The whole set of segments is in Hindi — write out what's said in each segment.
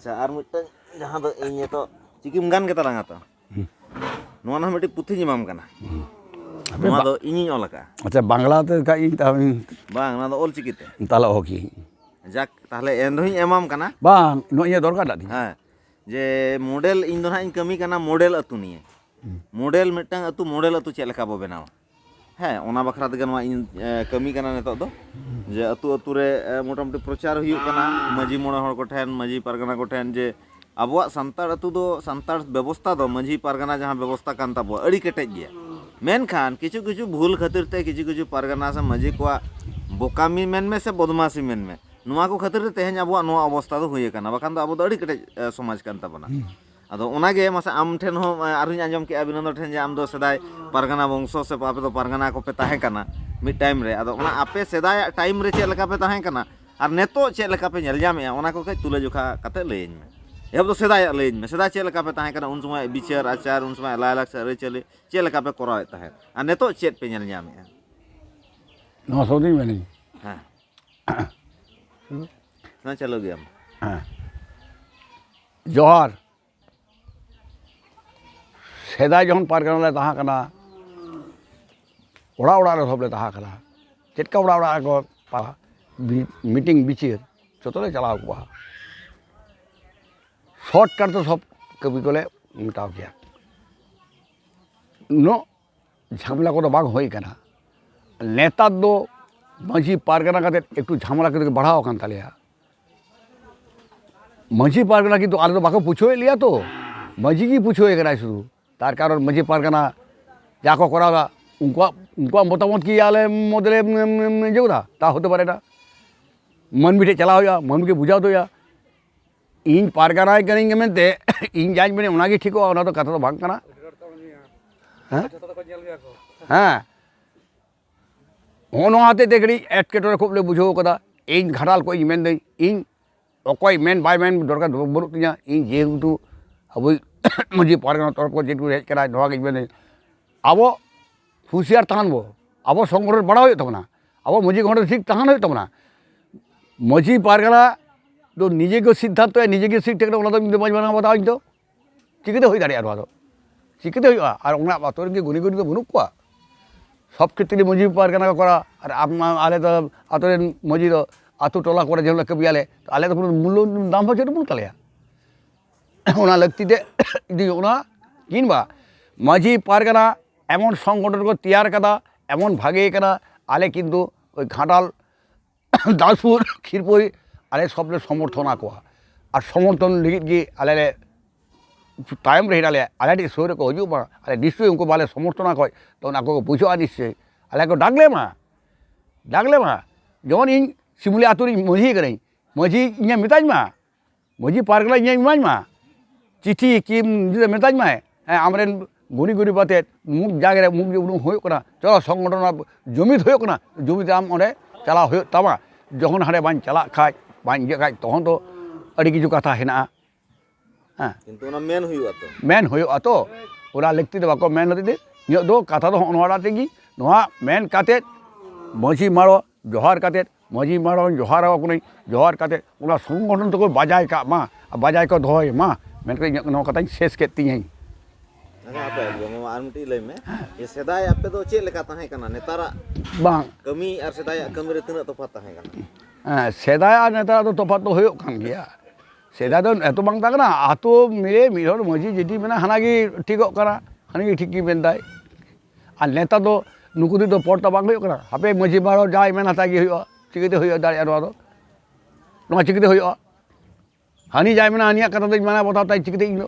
अच्छा और मिट्टन जहाँ तो इन तो चिकिम गान के तलांगा तो नोआ ना मिट्टी पुथी जिमाम कना नोआ तो इन्हीं ऑल का अच्छा बांग्ला ते का इन बांग ना तो ऑल चिकिते ताला होकी जाक ताहले एंड ही एमाम कना बांग नो ये दरकार दादी हाँ जे मॉडल इन दो ना इन कमी कना मॉडल अतु नहीं मॉडल मिट्टन अतु मॉडल अतु चेल का बो बनावा है ओना बखरा ते गनवा इन कमी कना नेतो दो जे अतु अतु रे मोटामुटी प्रचार हुई कना मजी मोड़ा हड़ को ठेन मजी परगना को ठेन जे आबुआ संताड़ अतु दो संताड़ व्यवस्था दो मजी परगना जहाँ व्यवस्था कान ताबो अड़ी केटेज गया मेनखान किछु किछु भूल खातिर ते किछु किछु परगना से मजी को बोकामी मेन में से बदमाशी मेन में नुआ को खातिर ते तेहें आबुआ नुआ अवस्था दो हुई कना बखान दो आबो दो अड़ी केटेज समाज कान ताबना अदो ओनागे मासे आम ठेन हो आरुኝ आंजम के अभिनंदन ठेन जे आम दो सदाय परगना वंशो से आपे दो परगना को पे ताहे कना मिड टाइम रे अदो ओना आपे सदाय टाइम रे चे लका पे ताहे कना और नेतो चे लका पे नेल जामे ओना को कई तुले जोखा कते लेइन में एब दो सदाय लेइन में सदाय चे लका पे ताहे कना उन समय विचार आचार उन समय लायलाक से चले चे लका पे करावे ताहे और नेतो चे पे नेल जामे नो सोदी में नहीं हां ना चलो गया हां जोहार सेदा जहन पारगना ले तहा कना ओड़ा ओड़ा रे सबले तहा कना चेटका ओड़ा ओड़ा को मीटिंग बिचिर जतले चलाव को शॉर्टकट तो सब कभी कोले मिटाव गया नो झमेला को तो बाग होई कना नेता दो मजी पारगना काते एकटू झमेला के बढ़ाव कान तालिया मजी पारगना की तो आले तो बाको पूछो लिया तो मजी की पूछो करा शुरू तार कारण मजी पारगना जाको करा उनको मतामत की आले मदले जेउदा ता होते पारे ना मन मिठे चला होया मन के बुझाव तो या इन पारगना करेंगे मेनते इन जाज में उनागी ठीक हो ना तो कथा तो भाग कना हां हां ओनो आते देखड़ी एटकेटोरे खूबले बुझो कदा इन घाटाल को मेन दई इन अकोय मेन बाय मेन दरकार बरु तिया इन जेहेतु अब मजी पारगना तरफ को जेटू हेज करा नवा मेन अब हुशियार तहन बो अब संगठन बड़ा हो तबना अब मजी घंटे ठीक तहन हो तबना मजी पारगना तो निजे को सिद्धांत तो निजे के सीट टेक ना तो मज बना बताओ इन तो चिकते हो दाड़े आरो चिकते हो और ओना बातोर के गुनी गुनी तो बनुक को सब क्षेत्र मजी पारगना करा और आले तो आतोरे मजी तो आतु टोला को जेला कभी आले तो आले तो मूल्य दाम हो चेट बुन तलेया ओना लगती ते इदी ओना किनबा मजी पारगना एमन संगठन को तैयार कदा एमन भागे कना आले किन्तु ओई घाटाल दासपुर खीरपुरी आले सबले समर्थन को और समर्थन लगित की आले टाइम रही आले आले सोरे को हजू आले निश्चय उनको बाले समर्थन को तो उना को बुझो निश्चय आले को डागले मा जौन इन सिमुली आतुरी मजी करें मजी इन मिताज मा मजी पारगना इन इमाज मा चिठी कि मिताज मा आमरेन गुनी गुनी बाते मुख जागे मुख उडुंग हो चलो संगठन जमित हो जमित आम ओंडे चला हो तमा जखन हारे बाñ चला खाज बाñ जे खाज तखन तो अड़ी किछु कथा हेना हाँ किंतु ओना मेन हुई तो मेन हो तो ओरा लगती तो बाको मेन होती इन दो कथा तो नोड़ा तेगी नोआ मेन काते मजी मारो जोहार काते मजी मारो जोहार नहीं जोहार काते ओना संगठन तो को बाजाय का मा बाजाय को दोय मा मेन के नो कथा शेष केती हई apa आर मिटी लय में ये सदाय आपे दो चे लेका ताहे कना नेतारा बांग कमी और सदाय कमी रे तिना तफात ताहे कना हाँ सेदाय और नेतारा तो तफात तो होयो कान गया सेदाय तो एतो बांग ताकना आतो मिले मिरर मजी जेटी मेना हानागी ठीको कना हानागी ठीक की मेनदाय और नेता तो नुकुदी तो पड़ता बांग होयो कना हापे मजी मारो जाय मेना तागी होयो चिकिते होयो दाय नोआ दो नोआ चिकिते होयो हानी जाय मेना हानिया कथा तो माना बताओ ताई चिकिते इन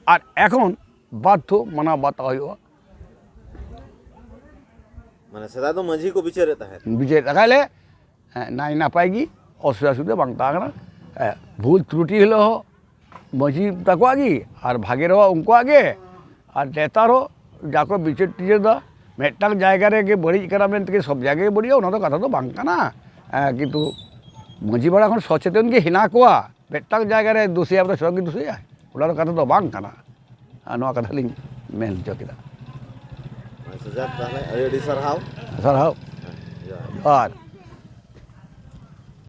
और एखन बाध्य माना बाता हुआ माने सदा तो मजी को बिचारे ताहे बिचारे तकाले नाई ना पाएगी असुविधा सुविधा बांग ताकना भूल त्रुटि हलो हो मजी तको आगी और भागे रहो उनको आगे और नेता रो जाको बिचार टीचर दा मेटल जायगा रे के बड़ी करा मेन के सब जगह बढ़िया ओना तो कथा तो बांग काना किन्तु मजी बड़ा खन सचेतन के हिना कोआ मेटल जायगा रे दोषी अब तो सब की दोषी ओला तो कथा तो बांग काना नोआ कथा लिंग मेन जो किदा सजात ताले अड़ी सरहाव और